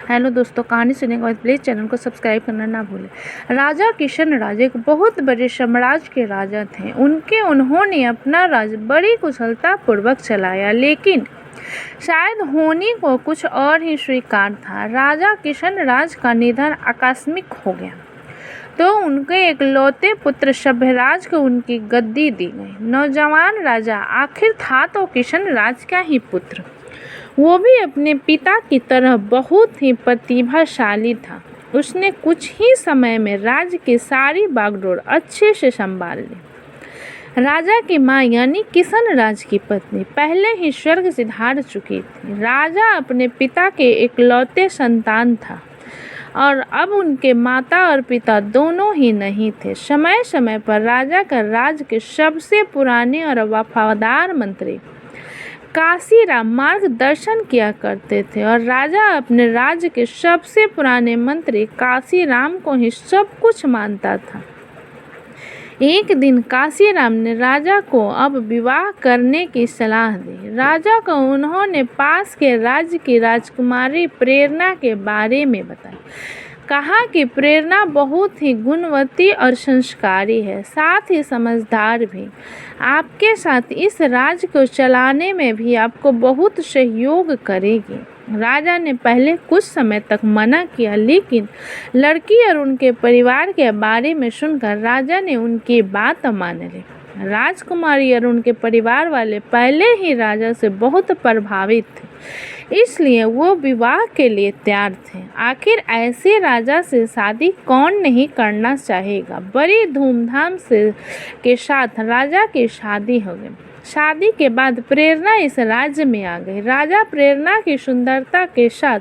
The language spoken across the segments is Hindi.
हेलो दोस्तों, कहानी सुनने के बाद प्लीज़ चैनल को सब्सक्राइब करना ना भूलें। राजा किशनराज एक बहुत बड़े साम्राज्य के राजा थे। उन्होंने अपना राज्य बड़ी कुशलतापूर्वक चलाया, लेकिन शायद होनी को कुछ और ही स्वीकार था। राजा किशनराज का निधन आकस्मिक हो गया, तो उनके इकलौते पुत्र सभ्यराज को उनकी गद्दी दी गई। नौजवान राजा आखिर था तो किशनराज का ही पुत्र, वो भी अपने पिता की तरह बहुत ही प्रतिभाशाली था। उसने कुछ ही समय में राज्य की सारी बागडोर अच्छे से संभाल ली। राजा की मां यानी किशनराज की पत्नी पहले ही स्वर्ग सिधार चुकी थी। राजा अपने पिता के इकलौते संतान था और अब उनके माता और पिता दोनों ही नहीं थे। समय समय पर राजा का राज्य के सबसे पुराने और वफादार मंत्री काशीराम मार्गदर्शन किया करते थे और राजा अपने राज्य के सबसे पुराने मंत्री काशीराम को ही सब कुछ मानता था। एक दिन काशीराम ने राजा को अब विवाह करने की सलाह दी। राजा को उन्होंने पास के राज्य की राजकुमारी प्रेरणा के बारे में बताया। कहा कि प्रेरणा बहुत ही गुणवती और संस्कारी है, साथ ही समझदार भी। आपके साथ इस राज्य को चलाने में भी आपको बहुत सहयोग करेगी। राजा ने पहले कुछ समय तक मना किया, लेकिन लड़की और उनके परिवार के बारे में सुनकर राजा ने उनकी बात मान ली। राजकुमारी और उनके परिवार वाले पहले ही राजा से बहुत प्रभावित थे, इसलिए वो विवाह के लिए तैयार थे। आखिर ऐसे राजा से शादी कौन नहीं करना चाहेगा। बड़ी धूमधाम से के साथ राजा की शादी हो गई। शादी के बाद प्रेरणा इस राज्य में आ गई। राजा प्रेरणा की सुंदरता के साथ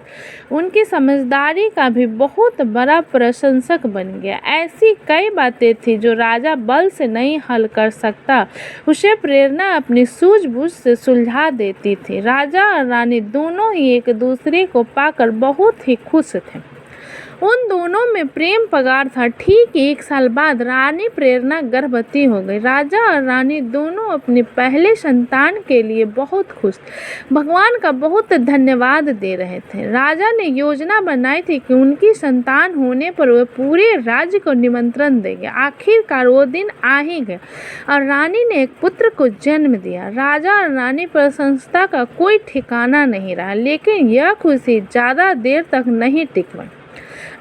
उनकी समझदारी का भी बहुत बड़ा प्रशंसक बन गया। ऐसी कई बातें थी जो राजा बल से नहीं हल कर सकता, उसे प्रेरणा अपनी सूझबूझ से सुलझा देती थी। राजा और रानी दोनों ही एक दूसरे को पाकर बहुत ही खुश थे। उन दोनों में प्रेम प्रगाढ़ था। ठीक 1 साल बाद रानी प्रेरणा गर्भवती हो गई। राजा और रानी दोनों अपनी पहले संतान के लिए बहुत खुश, भगवान का बहुत धन्यवाद दे रहे थे। राजा ने योजना बनाई थी कि उनकी संतान होने पर वह पूरे राज्य को निमंत्रण देंगे। आखिरकार वो दिन आ ही गया और रानी ने एक पुत्र को जन्म दिया। राजा और रानी प्रशंसा का कोई ठिकाना नहीं रहा, लेकिन यह खुशी ज़्यादा देर तक नहीं टिक पाई।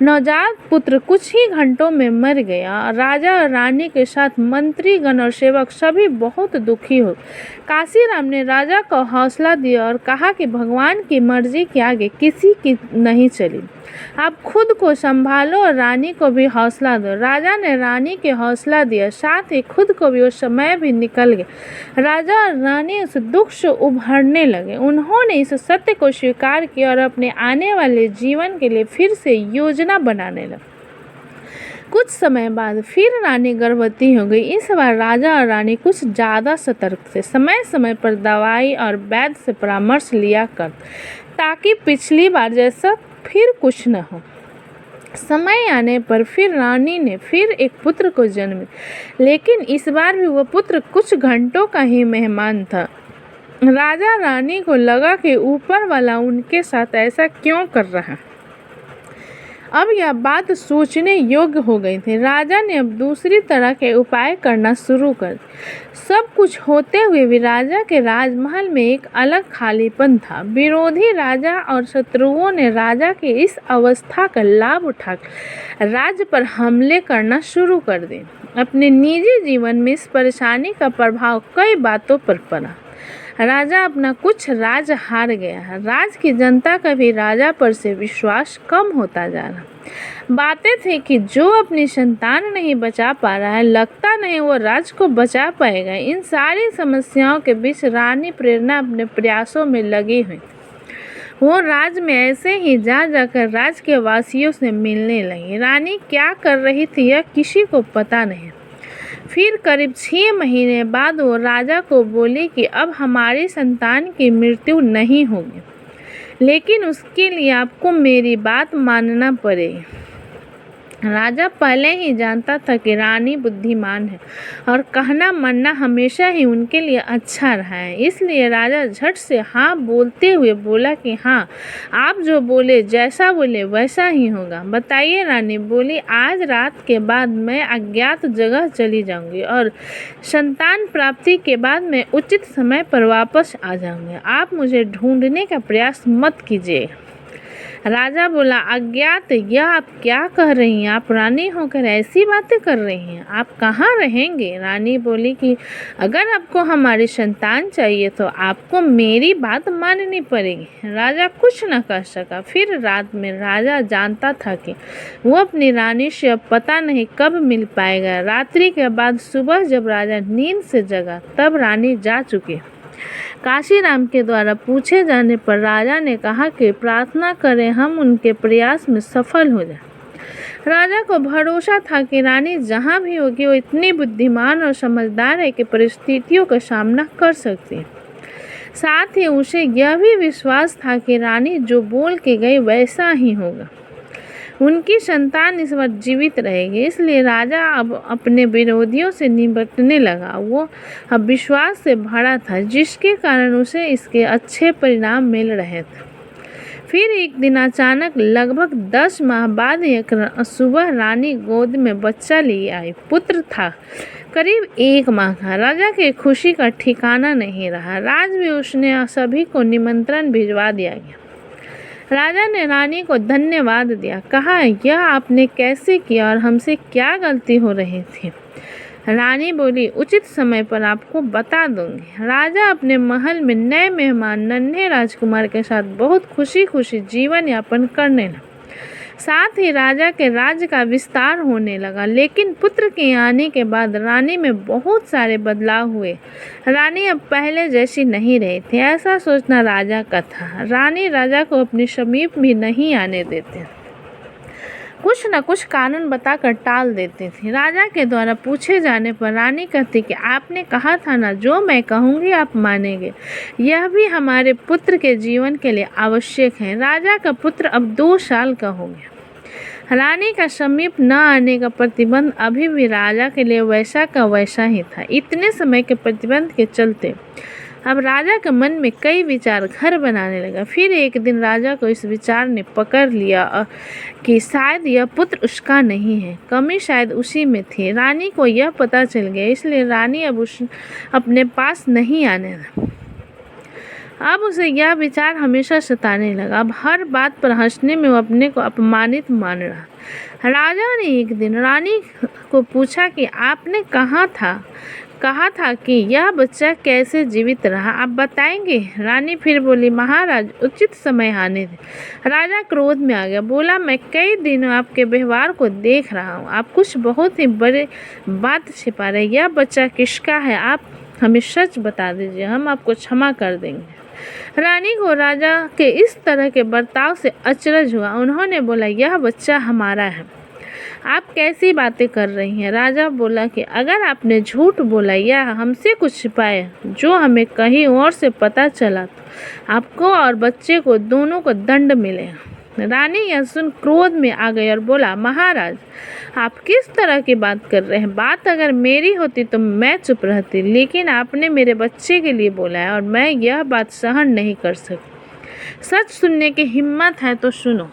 नवजात पुत्र कुछ ही घंटों में मर गया। राजा और रानी के साथ मंत्रीगण और सेवक सभी बहुत दुखी हो। काशीराम ने राजा को हौसला दिया और कहा कि भगवान की मर्जी के आगे किसी की नहीं चली। आप खुद को संभालो और रानी को भी हौसला दो। राजा ने रानी के हौसला दिया, साथ ही खुद को भी। वो समय भी निकल गया। राजा और रानी उस दुख से उभरने लगे। उन्होंने इस सत्य को स्वीकार किया और अपने आने वाले जीवन के लिए फिर से योजना बनाने लगे। कुछ समय बाद फिर रानी गर्भवती हो गई। इस बार राजा और रानी कुछ ज़्यादा सतर्क थे। समय समय पर दवाई और वैद्य से परामर्श लिया कर, ताकि पिछली बार जैसा फिर कुछ न हो। समय आने पर फिर रानी ने फिर एक पुत्र को जन्म दिया, लेकिन इस बार भी वह पुत्र कुछ घंटों का ही मेहमान था। राजा रानी को लगा कि ऊपर वाला उनके साथ ऐसा क्यों कर रहा है। अब यह बात सोचने योग्य हो गई थी। राजा ने अब दूसरी तरह के उपाय करना शुरू कर दिए। सब कुछ होते हुए भी राजा के राजमहल में एक अलग खालीपन था। विरोधी राजा और शत्रुओं ने राजा की इस अवस्था का लाभ उठाकर राज्य पर हमले करना शुरू कर दिए। अपने निजी जीवन में इस परेशानी का प्रभाव कई बातों पर पड़ा। राजा अपना कुछ राज हार गया। राज्य की जनता का भी राजा पर से विश्वास कम होता जा रहा। बातें थी कि जो अपनी संतान नहीं बचा पा रहा है, लगता नहीं वो राज्य को बचा पाएगा। इन सारी समस्याओं के बीच रानी प्रेरणा अपने प्रयासों में लगी हुई। वो राज्य में ऐसे ही जा जाकर राज्य के वासियों से मिलने लगी। रानी क्या कर रही थी यह किसी को पता नहीं। फिर करीब 6 महीने बाद वो राजा को बोली कि अब हमारी संतान की मृत्यु नहीं होगी, लेकिन उसके लिए आपको मेरी बात मानना पड़ेगी। राजा पहले ही जानता था कि रानी बुद्धिमान है और कहना मानना हमेशा ही उनके लिए अच्छा रहा है। इसलिए राजा झट से हाँ बोलते हुए बोला कि हाँ, आप जो बोले, जैसा बोले वैसा ही होगा। बताइए, रानी बोली। आज रात के बाद मैं अज्ञात जगह चली जाऊंगी और संतान प्राप्ति के बाद मैं उचित समय पर वापस आ जाऊंगी। आप मुझे ढूंढने का प्रयास मत कीजिए। राजा बोला, अज्ञात, यह आप क्या कह रही हैं? आप रानी होकर ऐसी बातें कर रही हैं। आप कहाँ रहेंगे? रानी बोली कि अगर आपको हमारी संतान चाहिए तो आपको मेरी बात माननी पड़ेगी। राजा कुछ न कर सका। फिर रात में राजा जानता था कि वो अपनी रानी से अब पता नहीं कब मिल पाएगा। रात्रि के बाद सुबह जब राजा नींद से जगा तब रानी जा चुकी। काशीराम के द्वारा पूछे जाने पर राजा ने कहा कि प्रार्थना करें हम उनके प्रयास में सफल हो जाएं। राजा को भरोसा था कि रानी जहाँ भी होगी वो इतनी बुद्धिमान और समझदार है कि परिस्थितियों का सामना कर सकती है। साथ ही उसे यह भी विश्वास था कि रानी जो बोल के गई वैसा ही होगा। उनकी संतान इस वक्त जीवित रहेगी। इसलिए राजा अब अपने विरोधियों से निपटने लगा। वो अब विश्वास से भरा था, जिसके कारण उसे इसके अच्छे परिणाम मिल रहे थे। फिर एक दिन अचानक लगभग 10 माह बाद एक सुबह रानी गोद में बच्चा लिए आई। पुत्र था करीब 1 माह का। राजा की खुशी का ठिकाना नहीं रहा। राज में उसने सभी को निमंत्रण भिजवा दिया गया। राजा ने रानी को धन्यवाद दिया। कहा, यह आपने कैसे किया और हमसे क्या गलती हो रही थी? रानी बोली, उचित समय पर आपको बता दूंगी। राजा अपने महल में नए मेहमान नन्हे राजकुमार के साथ बहुत खुशी खुशी जीवन यापन करने लगा। साथ ही राजा के राज्य का विस्तार होने लगा। लेकिन पुत्र के आने के बाद रानी में बहुत सारे बदलाव हुए। रानी अब पहले जैसी नहीं रही थी। ऐसा सोचना राजा का था। रानी राजा को अपने समीप भी नहीं आने देते, कुछ न कुछ कारण बताकर टाल देती थी। राजा के द्वारा पूछे जाने पर रानी कहती कि आपने कहा था ना, जो मैं कहूँगी आप मानेंगे। यह भी हमारे पुत्र के जीवन के लिए आवश्यक है। राजा का पुत्र अब 2 साल का हो गया। रानी का समीप न आने का प्रतिबंध अभी भी राजा के लिए वैसा का वैसा ही था। इतने समय के प्रतिबंध के चलते अब राजा के मन में कई विचार घर बनाने लगा। फिर एक दिन राजा को इस विचार ने पकड़ लिया कि शायद यह पुत्र उसका नहीं है, कमी शायद उसी में थी। रानी को यह पता चल गया, इसलिए रानी अब अपने पास नहीं आने लगा। अब उसे यह विचार हमेशा सताने लगा। अब हर बात पर हंसने में वो अपने को अपमानित मान रहा। राजा ने एक दिन रानी को पूछा कि आपने कहा था कि यह बच्चा कैसे जीवित रहा, आप बताएंगे? रानी फिर बोली, महाराज उचित समय आने दे। राजा क्रोध में आ गया। बोला, मैं कई दिनों आपके व्यवहार को देख रहा हूँ। आप कुछ बहुत ही बड़े बात छिपा रहे। यह बच्चा किसका है? आप हमें सच बता दीजिए, हम आपको क्षमा कर देंगे। रानी को राजा के इस तरह के बर्ताव से अचरज हुआ। उन्होंने बोला, यह बच्चा हमारा है। आप कैसी बातें कर रही हैं? राजा बोला कि अगर आपने झूठ बोला या हमसे कुछ छिपाया जो हमें कहीं और से पता चला तो आपको और बच्चे को दोनों को दंड मिलेगा। रानी यह सुन क्रोध में आ गई और बोला, महाराज आप किस तरह की बात कर रहे हैं? बात अगर मेरी होती तो मैं चुप रहती, लेकिन आपने मेरे बच्चे के लिए बोला है और मैं यह बात सहन नहीं कर सकती। सच सुनने की हिम्मत है तो सुनो।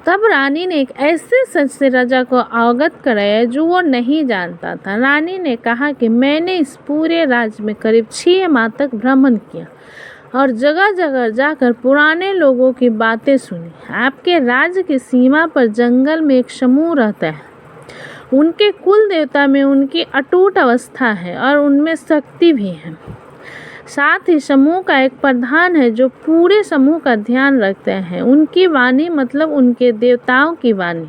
तब रानी ने एक ऐसे सच से राजा को अवगत कराया जो वो नहीं जानता था। रानी ने कहा कि मैंने इस पूरे राज्य में करीब 6 माह तक भ्रमण किया और जगह जगह जाकर पुराने लोगों की बातें सुनी। आपके राज्य की सीमा पर जंगल में एक समूह रहता है। उनके कुल देवता में उनकी अटूट अवस्था है और उनमें शक्ति भी है। साथ ही समूह का एक प्रधान है जो पूरे समूह का ध्यान रखते हैं। उनकी वाणी मतलब उनके देवताओं की वाणी।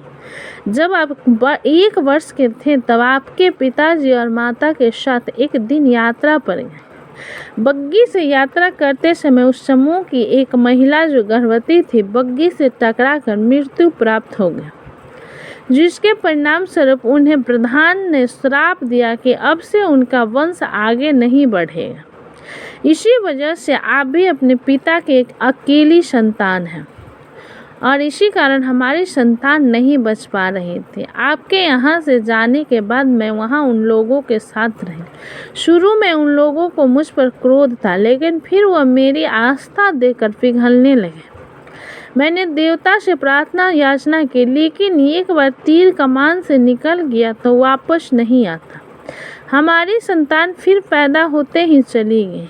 जब आप 1 वर्ष के थे तब आपके पिताजी और माता के साथ एक दिन यात्रा पर गए। बग्गी से यात्रा करते समय उस समूह की एक महिला जो गर्भवती थी बग्गी से टकराकर मृत्यु प्राप्त हो गई, जिसके परिणाम स्वरूप उन्हें प्रधान ने श्राप दिया कि अब से उनका वंश आगे नहीं बढ़ेगा। इसी वजह से आप भी अपने पिता के एक अकेली संतान हैं और इसी कारण हमारी संतान नहीं बच पा रही थी। आपके यहाँ से जाने के बाद मैं वहाँ उन लोगों के साथ रही। शुरू में उन लोगों को मुझ पर क्रोध था, लेकिन फिर वह मेरी आस्था देकर पिघलने लगे। मैंने देवता से प्रार्थना याचना की, लेकिन एक बार तीर कमान से निकल गया तो वापस नहीं आता। हमारी संतान फिर पैदा होते ही चली गई।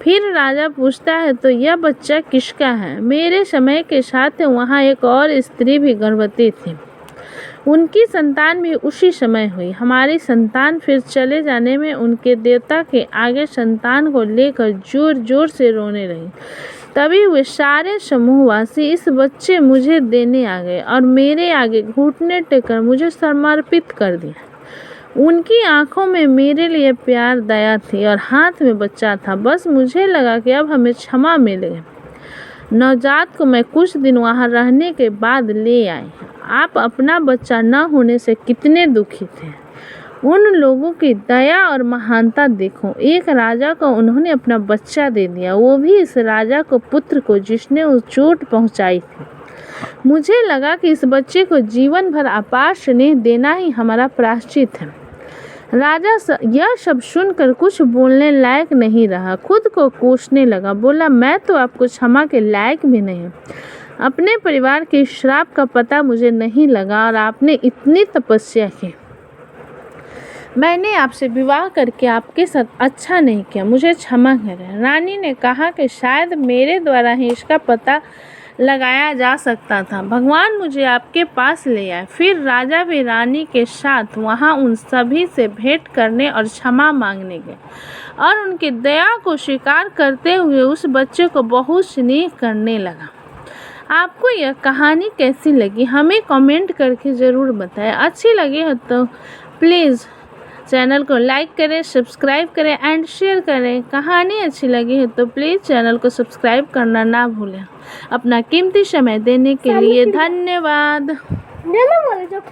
फिर राजा पूछता है, तो यह बच्चा किसका है? मेरे समय के साथ वहाँ एक और स्त्री भी गर्भवती थी। उनकी संतान भी उसी समय हुई। हमारी संतान फिर चले जाने में उनके देवता के आगे संतान को लेकर जोर जोर से रोने लगी। तभी वे सारे समूहवासी इस बच्चे मुझे देने आ गए और मेरे आगे घुटने टेककर मुझे समर्पित कर दिया। उनकी आंखों में मेरे लिए प्यार दया थी और हाथ में बच्चा था। बस मुझे लगा कि अब हमें क्षमा मिलेगी। नवजात को मैं कुछ दिन वहाँ रहने के बाद ले आई। आप अपना बच्चा न होने से कितने दुखी थे। उन लोगों की दया और महानता देखो। एक राजा को उन्होंने अपना बच्चा दे दिया, वो भी इस राजा को पुत्र को जिसने उस चोट पहुँचाई थी। मुझे लगा कि इस बच्चे को जीवन भर अपार स्नेह देना ही हमारा प्रायश्चित है। राजा यह सब सुनकर कुछ बोलने लायक नहीं रहा, खुद को कोसने लगा। बोला, मैं तो आपको क्षमा के लायक भी नहीं। अपने परिवार के श्राप का पता मुझे नहीं लगा और आपने इतनी तपस्या की। मैंने आपसे विवाह करके आपके साथ अच्छा नहीं किया, मुझे क्षमा करें। रानी ने कहा कि शायद मेरे द्वारा ही इसका पता लगाया जा सकता था। भगवान मुझे आपके पास ले आए। फिर राजा भी रानी के साथ वहाँ उन सभी से भेंट करने और क्षमा मांगने गए और उनकी दया को स्वीकार करते हुए उस बच्चे को बहुत स्नेह करने लगा। आपको यह कहानी कैसी लगी हमें कमेंट करके ज़रूर बताएं। अच्छी लगी हो तो प्लीज़ चैनल को लाइक करें, सब्सक्राइब करें एंड शेयर करें। कहानी अच्छी लगी है तो प्लीज़ चैनल को सब्सक्राइब करना ना भूलें। अपना कीमती समय देने के लिए धन्यवाद।